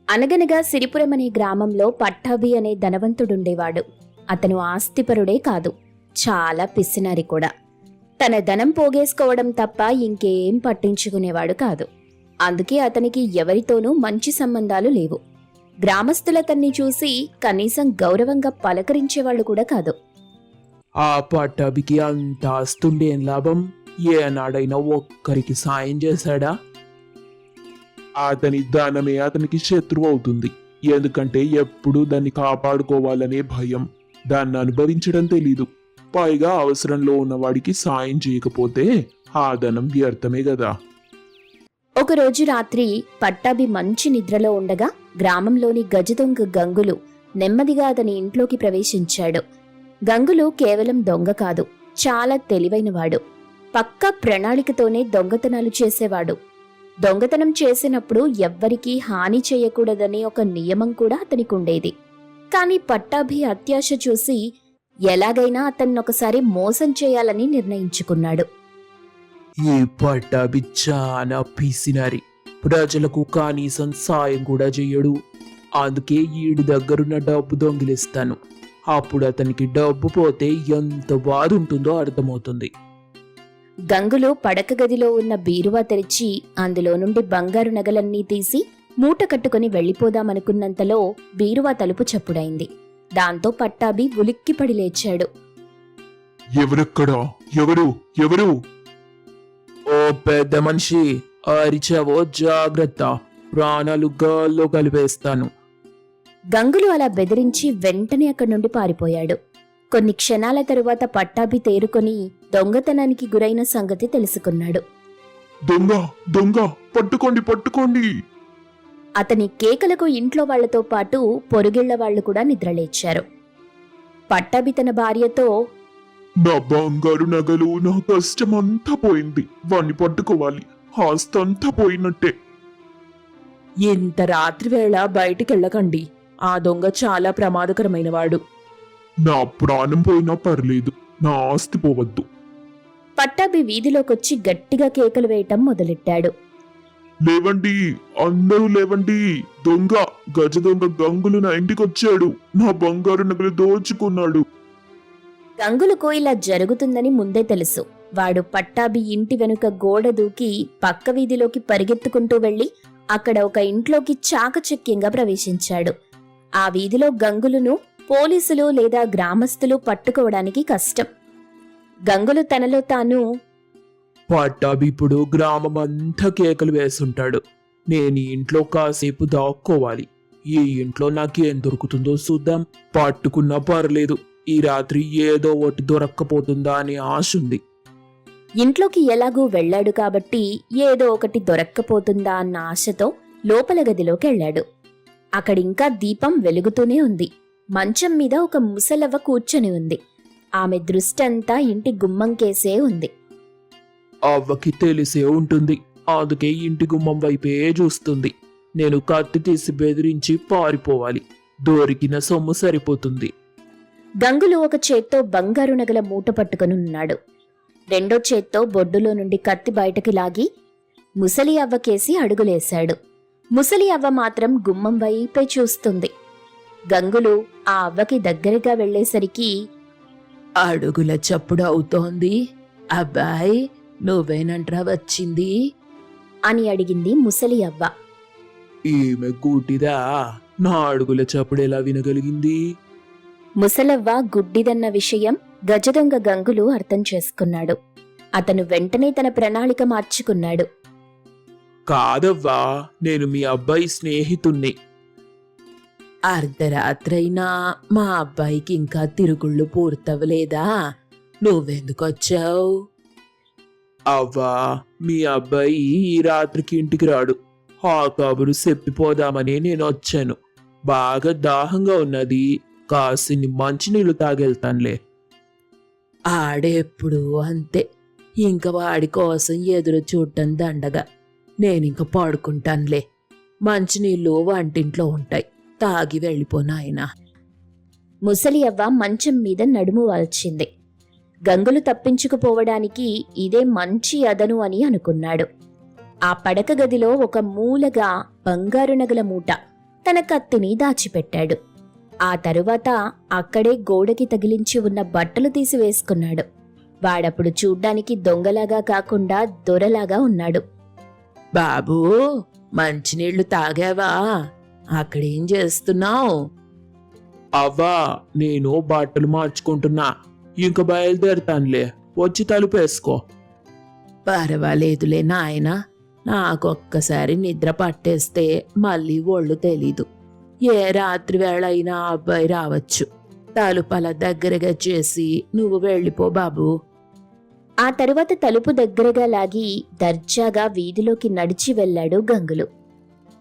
అనగనగా సిరిపురం అనే గ్రామంలో పట్టాభి అనే ధనవంతుడుండేవాడు. అతను ఆస్తిపరుడే కాదు, చాలా పిసినారి కూడా. తన ధనం పోగేసుకోవడం తప్ప ఇంకేం పట్టించుకునేవాడు కాదు. అందుకే అతనికి ఎవరితోనూ మంచి సంబంధాలు లేవు. గ్రామస్తులతన్ని చూసి కనీసం గౌరవంగా పలకరించేవాళ్లు కూడా కాదు. ఆ పట్టాభికి అంత ఆస్తుండేం లాభం? ఏనాడైనా ఒక్కరికి సాయం చేశాడా? అతని ధనమే అతనికి శత్రువు అవుతుంది. ఎందుకంటే ఎప్పుడూ దాన్ని కాపాడుకోవాలనే భయం. దాన్ని అనుభవించడం తెలీదు. పైగా అవసరంలో ఉన్నవాడికి సాయం చేయకపోతే ఆ ధనం వ్యర్థమే కదా. ఒకరోజు రాత్రి పట్టాభి మంచి నిద్రలో ఉండగా గ్రామంలోని గజదొంగ గంగులు నెమ్మదిగా అతని ఇంట్లోకి ప్రవేశించాడు. గంగులు కేవలం దొంగ కాదు, చాలా తెలివైనవాడు. పక్కా ప్రణాళికతోనే దొంగతనాలు చేసేవాడు. దొంగతనం చేసినప్పుడు ఎవ్వరికీ హాని చేయకూడదనే ఒక నియమం కూడా అతనికుండేది. కాని పట్టాభి అత్యాశ చూసి ఎలాగైనా అతన్నొకసారి మోసం చేయాలని నిర్ణయించుకున్నాడు. ఈ పట్టాభి చాలా పిసినారి. ప్రజలకు కనీసం సాయం కూడా చెయ్యడు. అందుకే ఈడి దగ్గరున్న డబ్బు దొంగిలిస్తాను. అప్పుడు అతనికి డబ్బు పోతే ఎంత బాధ ఉంటుందో అర్థమవుతుంది. గంగులు పడక గదిలో ఉన్న బీరువా తెరిచి అందులో నుండి బంగారు నగలన్నీ తీసి మూట కట్టుకుని వెళ్లిపోదామనుకున్నంతలో బీరువా తలుపు చప్పుడైంది. దాంతో పట్టాభి ఉలిక్కిపడి లేచాడు. ఎవరెక్కడా? ఎవరు ఎవరు? ఓ పెద్ద మనిషి, అరిచావో జాగ్రత్త, ప్రాణాలు గాల్లో కలిపేస్తాను. గంగులు అలా బెదిరించి వెంటనే అక్కడి నుండి పారిపోయాడు. కొన్ని క్షణాల తరువాత పట్టాభి తేరుకొని దొంగతనానికి గురైన సంగతి తెలుసుకున్నాడు. దొంగ దొంగ, పట్టుకోండి పట్టుకోండి! అతని కేకలకు ఇంట్లో వాళ్లతో పాటు పొరుగిళ్ల వాళ్లు కూడా నిద్రలేచారు. పట్టాభి తన భార్యతో, నా బంగారు నగలు, నా కష్టమంతా పోయింది. వాణ్ణి పట్టుకోవాలి. ఆస్తంతా పోయినట్టే. ఇంత రాత్రివేళ బయటికెళ్ళకండి. ఆ దొంగ చాలా ప్రమాదకరమైనవాడు. నా ప్రాణం పోయినా పర్లేదు, నా ఆస్తి పోవద్దు. పట్టాభి వీధిలోకొచ్చి గట్టిగా కేకలు వేయటం మొదలెట్టాడు. లేవండి, అందరూ లేవండి! దొంగ, గజ దొంగ గంగులు నా ఇంటికొచ్చాడు. నా బంగారు నగలు దోచుకున్నాడు. గంగులకు ఇలా జరుగుతుందని ముందే తెలుసు. వాడు పట్టాభి ఇంటి వెనుక గోడ దూకి పక్క వీధిలోకి పరిగెత్తుకుంటూ వెళ్లి అక్కడ ఒక ఇంట్లోకి చాకచక్యంగా ప్రవేశించాడు. ఆ వీధిలో గంగులును పోలీసులు లేదా గ్రామస్తులు పట్టుకోవడానికి కష్టం. గంగులు తనలో తాను, పట్టాభి ఇప్పుడు గ్రామమంతా కేకలు వేసుంటాడు. నేను ఈ ఇంట్లో కాసేపు దాక్కోవాలి. ఈ ఇంట్లో నాకేం దొరుకుతుందో చూద్దాం. పట్టుకున్నా పర్లేదు, ఈ రాత్రి ఏదో ఒకటి దొరక్కపోతుందా అని ఆశుంది. ఇంట్లోకి ఎలాగూ వెళ్లాడు కాబట్టి ఏదో ఒకటి దొరక్కపోతుందా అన్న ఆశతో లోపల గదిలోకి వెళ్లాడు. అక్కడింకా దీపం వెలుగుతూనే ఉంది. మంచం మీద ఒక ముసలవ్వ కూర్చొని ఉంది. ఆమె దృష్టంతా ఇంటి గుమ్మంకేసే ఉంది. అవ్వకి తెలిసే ఉంటుంది, అందుకే ఇంటి గుమ్మం వైపే చూస్తుంది. నేను కత్తి తీసి బెదిరించి పారిపోవాలి. దొరికిన సొమ్ము సరిపోతుంది. గంగులు ఒక చేత్తో బంగారు నగల మూట పట్టుకునున్నాడు. రెండో చేత్తో బొడ్డులో నుండి కత్తి బయటకి లాగి ముసలి అవ్వకేసి అడుగులేశాడు. ముసలి అవ్వ మాత్రం గుమ్మం వైపే చూస్తుంది. గంగులు ఆ అవ్వకి దగ్గరగా వెళ్లేసరికి, అడుగుల చప్పుడు అవుతోంది. అబ్బాయి, నువ్వేనంట్రా వచ్చింది అని అడిగింది ముసలి అవ్వ. ఈమె గుడ్డిదా? నా అడుగుల చప్పుడు ఎలా వినగలిగింది? ముసలవ్వ గుడ్డిదన్న విషయం గజదొంగ గంగులు అర్థం చేసుకున్నాడు. అతను వెంటనే తన ప్రణాళిక మార్చుకున్నాడు. కాదవ్వా, నేను మీ అబ్బాయి స్నేహితుణ్ణి. అర్ధరాత్రైనా మా అబ్బాయికి ఇంకా తిరుగుళ్ళు పూర్తవలేదా? నువ్వెందుకొచ్చావు? అవ్వా, మీ అబ్బాయి ఈ రాత్రికి ఇంటికి రాడు. ఆ కబురు చెప్పిపోదామని నేను వచ్చాను. బాగా దాహంగా ఉన్నది, కాసిని మంచినీళ్లు తాగెళ్తానులే. ఆడెప్పుడు అంతే, ఇంక వాడి కోసం ఎదురు చూడటం దండగా. నేనింక పడుకుంటానులే. మంచినీళ్ళు వంటింట్లో ఉంటాయి, తాగి వెళ్ళిపోనాయనా. ముసలి అవ్వ మంచం మీద నడుము వాల్చింది. గంగులు తప్పించుకుపోవడానికి ఇదే మంచి అదను అని అనుకున్నాడు. ఆ పడక గదిలో ఒక మూలగా బంగారు నగల మూట, తన కత్తిని దాచిపెట్టాడు. ఆ తరువాత అక్కడే గోడకి తగిలించి ఉన్న బట్టలు తీసివేసుకున్నాడు. వాడప్పుడు చూడ్డానికి దొంగలాగా కాకుండా దొరలాగా ఉన్నాడు. బాబూ, మంచినీళ్లు తాగావా? అక్కడేం చేస్తున్నావు? అవ్వా, నేను బట్టలు మార్చుకుంటున్నా. ఇంక బయలుదేరతానులే, వచ్చి తలుపేసుకో. పర్వాలేదులే నాయనా, నాకొక్కసారి నిద్ర పట్టేస్తే మళ్ళీ ఒళ్ళు తెలీదు. ఏ రాత్రి వేళ అయినా అబ్బాయి రావచ్చు. తలుపల దగ్గరగా చేసి నువ్వు వెళ్ళిపో బాబూ. ఆ తరువాత తలుపు దగ్గరగా లాగి దర్జాగా వీధిలోకి నడిచి వెళ్ళాడు గంగులు.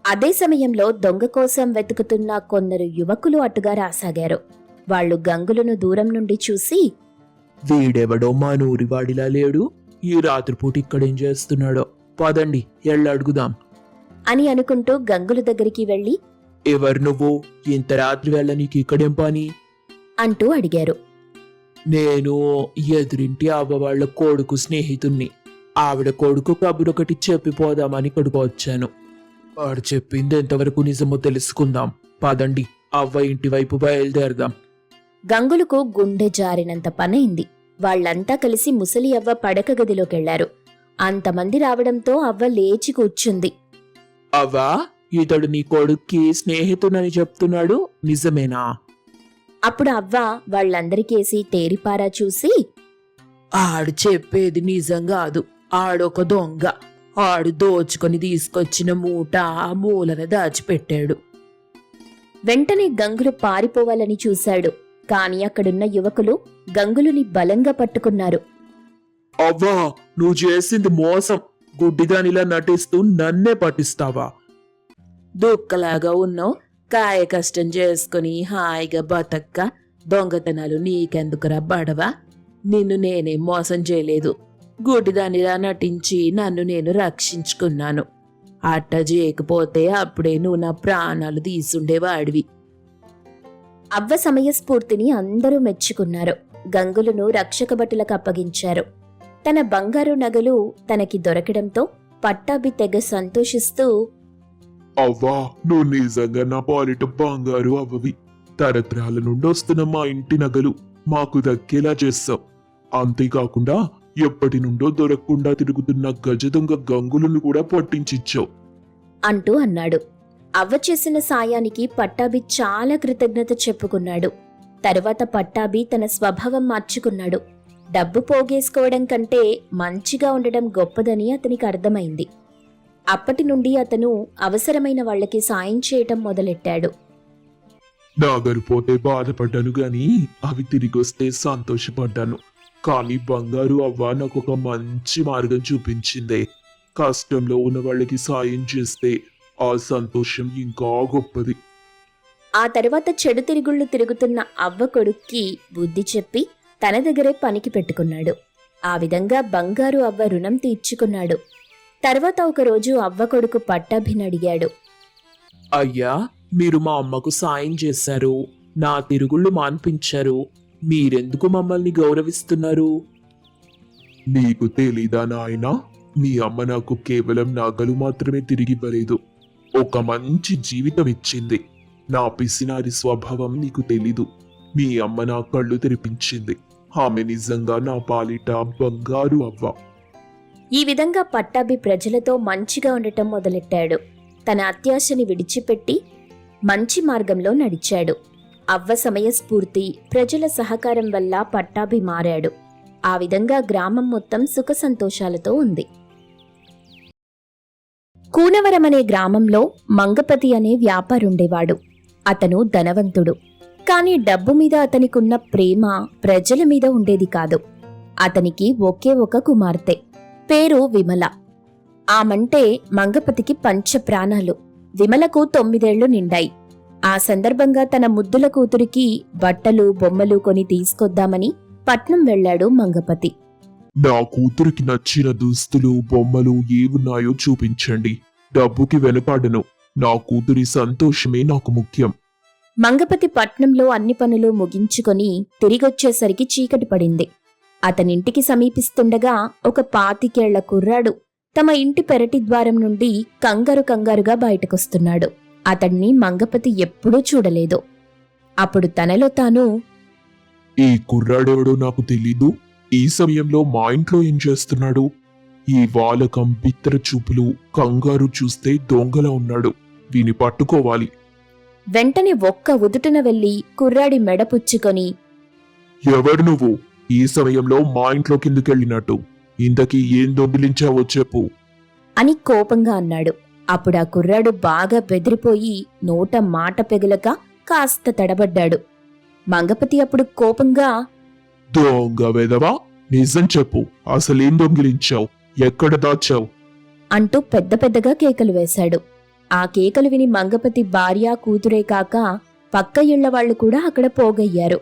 అదే సమయంలో దొంగ కోసం వెతుకుతున్న కొందరు యువకులు అటుగా రాసాగారు. వాళ్ళు గంగులను దూరం నుండి చూసి, వీడెవడో మా నూరివాడిలా లేడు. ఈ రాత్రిపూట ఇక్కడేం చేస్తున్నాడో, పదండి ఎళ్ళడుగుదాం అని అనుకుంటూ గంగులు దగ్గరికి వెళ్లి ఎవరు నువ్వు? ఇంత రాత్రి వేళ నీకు ఇక్కడేం పని? అంటూ అడిగారు. నేను ఎదురింటి అవ్వ వాళ్ళ కొడుకు స్నేహితుణ్ణి. ఆవిడ కొడుకు కబురొకటి చెప్పిపోదామని ఇక్కడికి వచ్చాను. వాడు చెప్పింది ఎంతవరకు నిజమో తెలుసుకుందాం. పదండి, అవ్వ ఇంటి వైపు బయలుదేరదాం. గంగులకు గుండె జారినంత పనైంది. వాళ్లంతా కలిసి ముసలి అవ్వ పడక గదిలోకెళ్లారు. అంతమంది రావడంతో అవ్వ లేచి కూర్చుంది. అవ్వా, ఇతడు నీ కొడుక్కి స్నేహితుడని చెప్తున్నాడు, నిజమేనా? అప్పుడు అవ్వ వాళ్లందరికేసి తేరిపారా చూసి, ఆడు చెప్పేది నిజం కాదు. ఆడొక దొంగ. ఆడు దోచుకొని తీసుకొచ్చిన మూట ఆ మూలన దాచిపెట్టాడు. వెంటనే గంగులు పారిపోవాలని చూశాడు. కాని అక్కడున్న యువకులు గంగులుని బలంగా పట్టుకున్నారు. అవ్వా, నువ్వు చేసింది మోసం. గుడ్డిదానిలా నటిస్తూ నన్నే పట్టిస్తావా? దుక్కలాగా ఉన్నావు. కాయ కష్టం చేసుకుని హాయిగా బతక్క దొంగతనాలు నీకెందుకురా బడవా? నిన్ను నేనే మోసం చేయలేదు. గుడ్డిదానిలా నటించి నన్ను నేను రక్షించుకున్నాను. అట్ట చేయకపోతే అప్పుడే నువ్వు నా ప్రాణాలు తీసుండేవాడివి. అవ్వ సమయస్ఫూర్తిని అందరూ మెచ్చుకున్నారు. గంగులును రక్షక భటులకు అప్పగించారు. తన బంగారు నగలు తనకి దొరకడంతో పట్టాభి తెగ సంతోషిస్తూ, అవ్వా, నువ్వు నిజంగా నా పాలిట బంగారు అవ్వవి. తరతరాల నుండి వస్తున్న మా ఇంటి నగలు మాకు దక్కేలా చేస్తావు. అంతేకాకుండా ఎప్పటి నుండో దొరకకుండా తిరుగుతున్న గజ దొంగ గంగులను కూడా పట్టించిచ్చావు అంటూ అన్నాడు. అవ్వ చేసిన సాయానికి పట్టాభి చాలా కృతజ్ఞత చెప్పుకున్నాడు. తరువాత పట్టాభి తన స్వభావం మార్చుకున్నాడు. డబ్బు పోగేసుకోవడం కంటే మంచిగా ఉండడం గొప్పదని అతనికి అర్థమైంది. అప్పటి నుండి అతను అవసరమైన వాళ్లకి సాయం చేయటం మొదలెట్టాడు. నాగరిపోతే బాధపడ్డాను గాని అవి తిరిగొస్తే సంతోషపడ్డాను. కానీ బంగారు అవ్వ నాకు ఒక మంచి మార్గం చూపించిందే. కష్టంలో ఉన్న వాళ్ళకి సాయం చేస్తే ఆ సంతోషం ఇంకా గొప్పది. ఆ తరువాత చెడు తిరుగుళ్ళు తిరుగుతున్న అవ్వ కొడుక్కి బుద్ధి చెప్పి తన దగ్గరే పనికి పెట్టుకున్నాడు. ఆ విధంగా బంగారు అవ్వ రుణం తీర్చుకున్నాడు. తర్వాత ఒకరోజు అవ్వ కొడుకు పట్టాభిని అడిగాడు. అయ్యా, మీరు మా అమ్మకు సాయం చేశారు, నా తిరుగుళ్ళు మాన్పించారు. మీరెందుకు మమ్మల్ని గౌరవిస్తున్నారు? నీకు తెలీదా నాయనా? మీ అమ్మ నాకు కేవలం నగలు మాత్రమే తిరిగివ్వలేదు, ఒక మంచి జీవితం ఇచ్చింది. నా పిసినారి స్వభావం నీకు తెలీదు. మీ అమ్మ నా కళ్ళు తెరిపించింది. ఆమె నిజంగా నా పాలిట బంగారు అవ్వ. ఈ విధంగా పట్టాభి ప్రజలతో మంచిగా ఉండటం మొదలెట్టాడు. తన అత్యాశని విడిచిపెట్టి మంచి మార్గంలో నడిచాడు. అవ్వ సమయస్ఫూర్తి, ప్రజల సహకారం వల్ల పట్టాభి మారాడు. ఆ విధంగా గ్రామం మొత్తం సుఖ సంతోషాలతో ఉంది. కూనవరం అనే గ్రామంలో మంగపతి అనే వ్యాపారుండేవాడు. అతను ధనవంతుడు. కాని డబ్బు మీద అతనికున్న ప్రేమ ప్రజల మీద ఉండేది కాదు. అతనికి ఒకే ఒక కుమార్తె, పేరు విమల. ఆమంటే మంగపతికి పంచ ప్రాణాలు. విమలకు 9 ఏళ్లు నిండాయి. ఆ సందర్భంగా తన ముద్దుల కూతురికి బట్టలు బొమ్మలు కొని తీసుకొద్దామని పట్నం వెళ్లాడు మంగపతి. నా కూతురికి నచ్చిన దుస్తులు బొమ్మలు ఏవున్నాయో చూపించండి. డబ్బుకి వెనుకాడను. నా కూతురి సంతోషమే నాకు ముఖ్యం. మంగపతి పట్నంలో అన్ని పనులు ముగించుకొని తిరిగొచ్చేసరికి చీకటి పడింది. అతనింటికి సమీపిస్తుండగా ఒక 25 ఏళ్ల కుర్రాడు తమ ఇంటి పెరటి ద్వారం నుండి కంగారుగా బయటకొస్తున్నాడు. అతణ్ణి మంగపతి ఎప్పుడూ చూడలేదు. అప్పుడు తనలో తాను, ఈ కుర్రాడెవడో నాకు తెలీదు. ఈ సమయంలో మా ఇంట్లో ఏం చేస్తున్నాడు? ఈ వాలకం, బిత్తర చూపులు, కంగారు చూస్తే దొంగలా ఉన్నాడు. వీని పట్టుకోవాలి. వెంటనే ఒక్క ఉదుటున వెళ్లి కుర్రాడి మెడ పుచ్చుకొని, ఎవరు నువ్వు? ఈ సమయంలో మా ఇంట్లో కిందకెళ్ళినట్టు? ఇంతకీ ఏం దొంగిలించావో చెప్పు. అని కోపంగా అన్నాడు. అప్పుడా కుర్రాడు బాగా బెదిరిపోయి నోట మాట పెగలక కాస్త తడబడ్డాడు. మంగపతి అప్పుడు కోపంగా, దొంగ వెదవా, నిజం చెప్పు. అసలేం దొంగిలించావు? ఎక్కడ దాచావు? అంటూ పెద్ద పెద్దగా కేకలు వేశాడు. ఆ కేకలు విని మంగపతి భార్య కూతురే కాక పక్క ఇళ్లవాళ్లు కూడా అక్కడ పోగయ్యారు.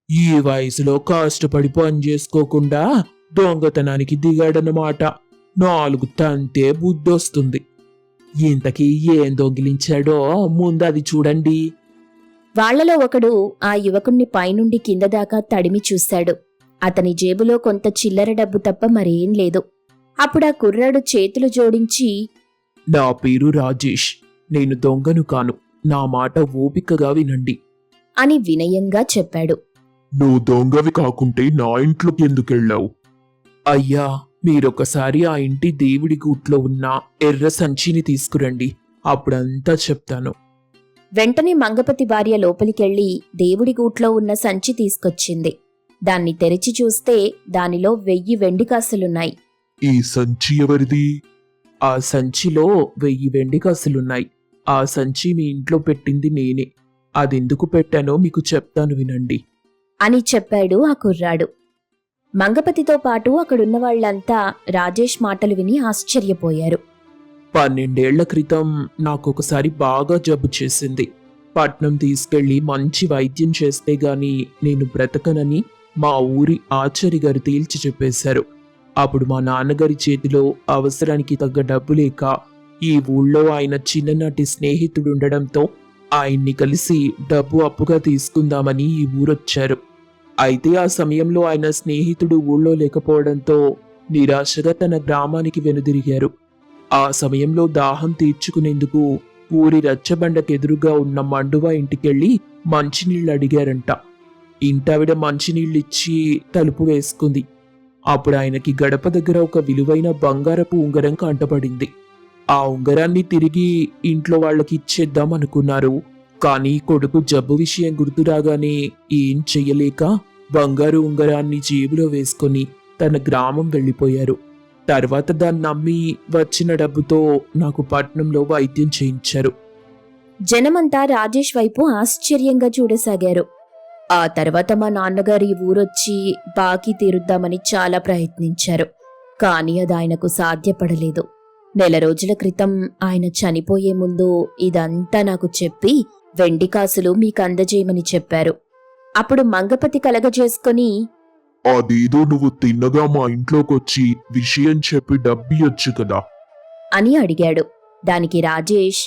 ఈ వయసులో కష్టపడి పని చేసుకోకుండా దొంగతనానికి దిగాడన్నమాట. 4 తంతే బుద్ధొస్తుంది. ఇంతకీ ఏం దొంగిలించాడో ముందది చూడండి. వాళ్లలో ఒకడు ఆ యువకుణ్ణి పైనుండి కింద దాకా తడిమి చూశాడు. అతని జేబులో కొంత చిల్లర డబ్బు తప్ప మరేం లేదు. అప్పుడా కుర్రాడు చేతులు జోడించి, నా పేరు రాజేష్. నేను దొంగను కాను. నా మాట ఓపికగా వినండి అని వినయంగా చెప్పాడు. నువ్వు దొంగవి కాకుంటే నా ఇంట్లోకి ఎందుకెళ్ళావు? అయ్యా, మీరొకసారి ఆ ఇంటి దేవుడి గూట్లో ఉన్న ఎర్ర సంచిని తీసుకురండి. అప్పుడంతా చెప్తాను. వెంటనే మంగపతి భార్య లోపలికెళ్లి దేవుడి గూట్లో ఉన్న సంచి తీసుకొచ్చింది. దాన్ని తెరిచి చూస్తే దానిలో 1000 వెండి కాసులున్నాయి. ఈ సంచి ఎవరిది? ఆ సంచిలో 1000 వెండి కాసులున్నాయి. ఆ సంచి మీ ఇంట్లో పెట్టింది నేనే. అదెందుకు పెట్టానో మీకు చెప్తాను వినండి అని చెప్పాడు ఆ కుర్రాడు. మంగపతితో పాటు అక్కడున్న వాళ్లంతా రాజేష్ మాటలు విని ఆశ్చర్యపోయారు. 12 ఏళ్ల క్రితం నాకొకసారి బాగా జబ్బు చేసింది. పట్నం తీసుకెళ్లి మంచి వైద్యం చేస్తే గాని నేను బ్రతకనని మా ఊరి ఆచారి గారు తేల్చి చెప్పేశారు. అప్పుడు మా నాన్నగారి చేతిలో అవసరానికి తగ్గ డబ్బు లేక ఈ ఊళ్ళో ఆయన చిన్ననాటి స్నేహితుడుండడంతో ఆయన్ని కలిసి డబ్బు అప్పుగా తీసుకుందామని ఈ ఊరొచ్చారు. అయితే ఆ సమయంలో ఆయన స్నేహితుడు ఊళ్ళో లేకపోవడంతో నిరాశగా తన గ్రామానికి వెనుదిరిగారు. ఆ సమయంలో దాహం తీర్చుకునేందుకు ఊరి రచ్చబండకెదురుగా ఉన్న మండువ ఇంటికెళ్ళి మంచినీళ్ళు అడిగారంట. ఇంటావిడ మంచినీళ్ళిచ్చి తలుపు వేసుకుంది. అప్పుడు ఆయనకి గడప దగ్గర ఒక విలువైన బంగారపు ఉంగరం కంటపడింది. ఆ ఉంగరాన్ని తిరిగి ఇంట్లో వాళ్ళకి ఇచ్చేద్దాం అనుకున్నారు. కానీ కొడుకు జబ్బు విషయం గుర్తురాగానే ఏం చెయ్యలేక బంగారు ఉంగరాన్ని జేబులో వేసుకొని తన గ్రామం వెళ్ళిపోయారు. తర్వాత దాన్ని నమ్మి వచ్చిన డబ్బుతో నాకు పట్నంలో వైద్యం చేయించారు. జనమంతా రాజేష్ వైపు ఆశ్చర్యంగా చూడసాగారు. ఆ తర్వాత మా నాన్నగారు ఈ ఊరొచ్చి బాకీ తీరుద్దామని చాలా ప్రయత్నించారు. కాని అది ఆయనకు సాధ్యపడలేదు. 1 రోజుల క్రితం ఆయన చనిపోయే ముందు ఇదంతా నాకు చెప్పి వెండి కాసులు మీకు అందజేయమని చెప్పారు. అప్పుడు మంగపతి కలగజేసుకొని, అదేదో నువ్వు తిన్నగా మా ఇంట్లోకొచ్చి విషయం చెప్పి డబ్బియొచ్చు కదా అని అడిగాడు. దానికి రాజేష్,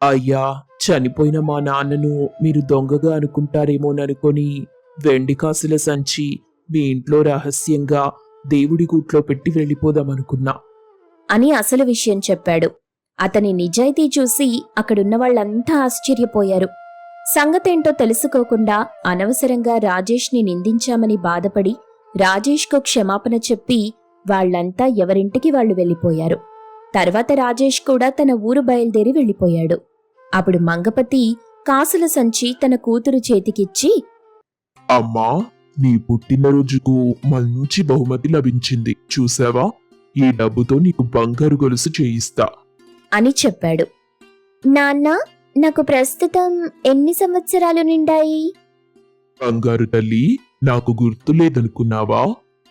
అయ్యా, చనిపోయిన మా నాన్నను మీరు దొంగగా అనుకుంటారేమోననుకొని వెండి కాసుల సంచి మీ ఇంట్లో రహస్యంగా దేవుడి గూట్లో పెట్టి వెళ్ళిపోదామనుకున్నా అని అసలు విషయం చెప్పాడు. అతని నిజాయితీ చూసి అక్కడున్న వాళ్లంతా ఆశ్చర్యపోయారు. సంగతేంటో తెలుసుకోకుండా అనవసరంగా రాజేష్ని నిందించామని బాధపడి రాజేష్కు క్షమాపణ చెప్పి వాళ్లంతా ఎవరింటికి వాళ్లు వెళ్ళిపోయారు. తర్వాత రాజేష్ కూడా తన ఊరు బయలుదేరి వెళ్ళిపోయాడు. అప్పుడు మంగపతి కాసుల సంచి తన కూతురు చేతికిచ్చి, అమ్మా, నీ పుట్టినరోజుకు మంచి బహుమతి లభించింది చూసావా? ఈ డబ్బుతో నీకు బంగారు గొలుసు చేయిస్తా అని చెప్పాడు. నాన్నా, నాకు ప్రస్తుతం ఎన్ని సంవత్సరాలు నిండాయి? బంగారు తల్లి, నాకు గుర్తు లేదనుకున్నావా?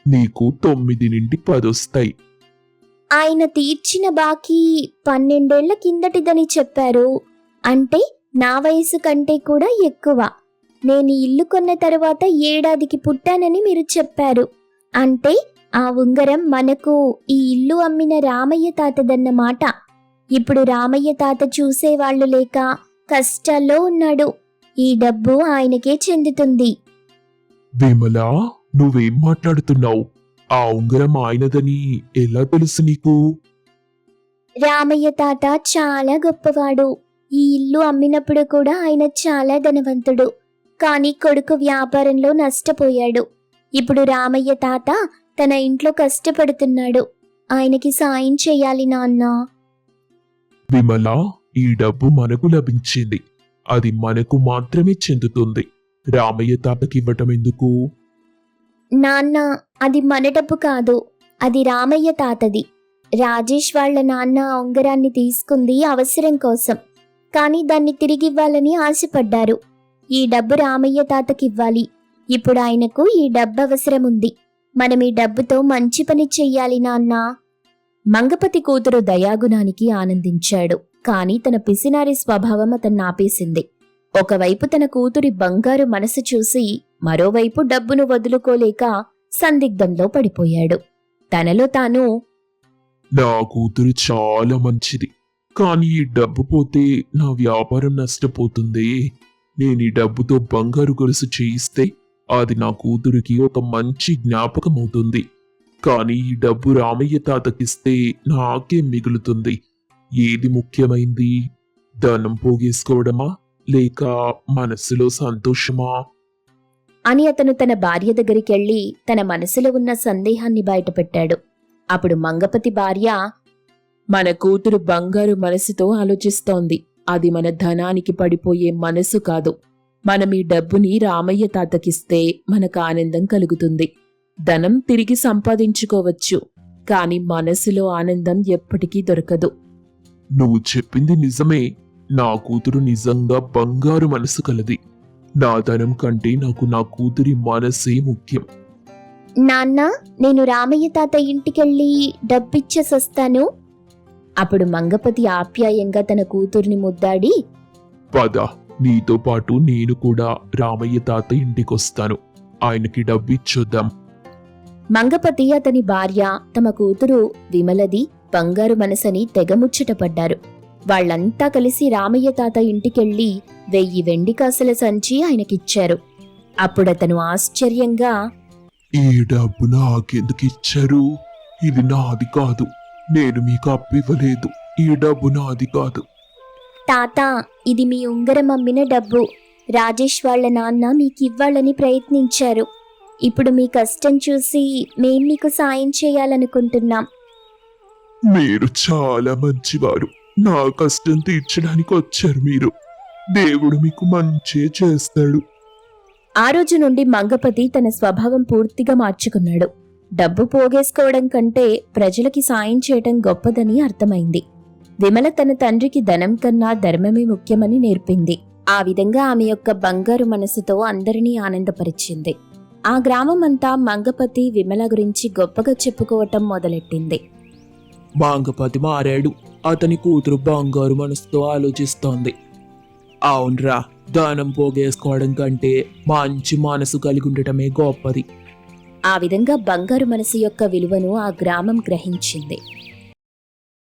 నీకు 9 నుండి 10 వస్తాయి. ఆయన తీర్చిన బాకీ 12 ఏళ్ల కిందటిదని చెప్పారు. అంటే నా వయసు కంటే కూడా ఎక్కువ. నేను ఇల్లు కొన్న తరువాత ఏడాదికి పుట్టానని మీరు చెప్పారు. అంటే ఆ ఉంగరం మనకు ఈ ఇల్లు అమ్మిన రామయ్య తాతదన్నమాట. ఇప్పుడు రామయ్య తాత చూసేవాళ్లు లేక కష్టాల్లో ఉన్నాడు. ఈ డబ్బు ఆయనకే చెందుతుంది. విమలా, నువ్వేం మాట్లాడుతున్నావు? ఆ ఉంగరం ఆయనదని ఎలా తెలుసు నీకు? రామయ్య తాత చాలా గొప్పవాడు. ఈ ఇల్లు అమ్మినప్పుడు కూడా ఆయన చాలా ధనవంతుడు. కానీ కొడుకు వ్యాపారంలో నష్టపోయాడు. ఇప్పుడు రామయ్య తాత తన ఇంట్లో కష్టపడుతున్నాడు. ఆయనకి సాయం చేయాలి నాన్న. విమల, ఈ డబ్బు మనకు లభించింది. అది మనకు మాత్రమే చెందుతుంది. రామయ్య తాతకి ఇవ్వటం ఎందుకు? నాన్న, అది మన డబ్బు కాదు, అది రామయ్య తాతది. రాజేష్ వాళ్ళ నాన్న ఆ ఉంగరాన్ని తీసుకుంది అవసరం కోసం, కానీ దాన్ని తిరిగివ్వాలని ఆశపడ్డారు. ఈ డబ్బు రామయ్య తాతకివ్వాలి. ఇప్పుడు ఆయనకు ఈ డబ్బు అవసరం ఉంది. మనం ఈ డబ్బుతో మంచి పని చెయ్యాలి నాన్న. మంగపతి కూతురు దయాగుణానికి ఆనందించాడు. కాని తన పిసినారి స్వభావం అతన్ని ఆపేసింది. ఒకవైపు తన కూతురి బంగారు మనసు చూసి మరోవైపు డబ్బును వదులుకోలేక సందిగ్ధంలో పడిపోయాడు. తనలో తాను, నా కూతురు చాలా మంచిది, కానీ ఈ డబ్బు పోతే నా వ్యాపారం నష్టపోతుంది. నేను ఈ డబ్బుతో బంగారు గొలుసు చేయిస్తే అది నా కూతురికి ఒక మంచి జ్ఞాపకం అవుతుంది. కానీ ఈ డబ్బు రామయ్య తాతకిస్తే నాకే మిగులుతుంది. ఏది ముఖ్యమైంది? ధనం పోగేసుకోవడమా లేక మనసులో సంతోషమా అని అతను తన భార్య దగ్గరికెళ్ళి తన మనసులో ఉన్న సందేహాన్ని బయటపెట్టాడు. అప్పుడు మంగపతి భార్య, మన కూతురు బంగారు మనసుతో ఆలోచిస్తోంది. అది మన ధనానికి పడిపోయే మనసు కాదు. మనం ఈ డబ్బుని రామయ్య తాతకిస్తే మనకు ఆనందం కలుగుతుంది. ధనం తిరిగి సంపాదించుకోవచ్చు, కాని మనసులో ఆనందం ఎప్పటికీ దొరకదు. నువ్వు చెప్పింది నిజమే. నా కూతురు నిజంగా బంగారు మనసు కలది. నా ధనం కంటే నాకు నా కూతురి మనసే ముఖ్యం. నాన్న, నేను రామయ్య తాత ఇంటికెళ్ళి డబ్బిచ్చేసొస్తాను. అప్పుడు మంగపతి ఆప్యాయంగా తన కూతుర్ని ముద్దాడి, పద, నీతో పాటు నేను కూడా రామయ్య తాత ఇంటికొస్తాను. ఆయనకి డబ్బిచ్చొద్దాం. మంగపతి, అతని భార్య, తమ కూతురు విమలది బంగారు మనసని తెగముచ్చటపడ్డారు. వాళ్లంతా కలిసి రామయ్య తాత ఇంటికెళ్ళి 1000 వెండి కాసుల సంచి ఆయనకిచ్చారు. అప్పుడతను ఆశ్చర్యంగా, ఈ డబ్బు నాకెందుకు ఇచ్చారు? ఇది నాది కాదు. నేను మీకు అప్పివ్వలేదు. ఈ డబ్బు నాది కాదు. తాత, ఇది మీ ఉంగరం అమ్మిన డబ్బు. రాజేష్ వాళ్ళ నాన్న మీకివ్వాలని ప్రయత్నించారు. ఇప్పుడు మీ కష్టం చూసి మేం మీకు సాయం చేయాలనుకుంటున్నాం. మీరు చాలా మంచివారు. నా కష్టం తీర్చడానికి వచ్చారు మీరు. దేవుడు మీకు మంచే చేస్తాడు. ఆ రోజు నుండి మంగపతి తన స్వభావం పూర్తిగా మార్చుకున్నాడు. డబ్బు పోగేసుకోవడం కంటే ప్రజలకి సాయం చేయటం గొప్పదని అర్థమైంది. విమల తన తండ్రికి ధనం కన్నా ధర్మమే ముఖ్యమని నేర్పింది. ఆ విధంగా ఆమె యొక్క బంగారు మనసుతో అందరినీ ఆనందపరిచింది. ఆ గ్రామమంతా మంగపతి, విమల గురించి గొప్పగా చెప్పుకోవటం మొదలెట్టింది. మంగపతి మారాడు. అతని కూతురు బంగారు మనసుతో ఆలోచిస్తోంది. అవునరా, దానం పోగేసుకోవడం కంటే మంచి మనసు కలిగి ఉండటమే గొప్పది. ఆ విధంగా బంగారు మనసు యొక్క విలువను ఆ గ్రామం గ్రహించింది.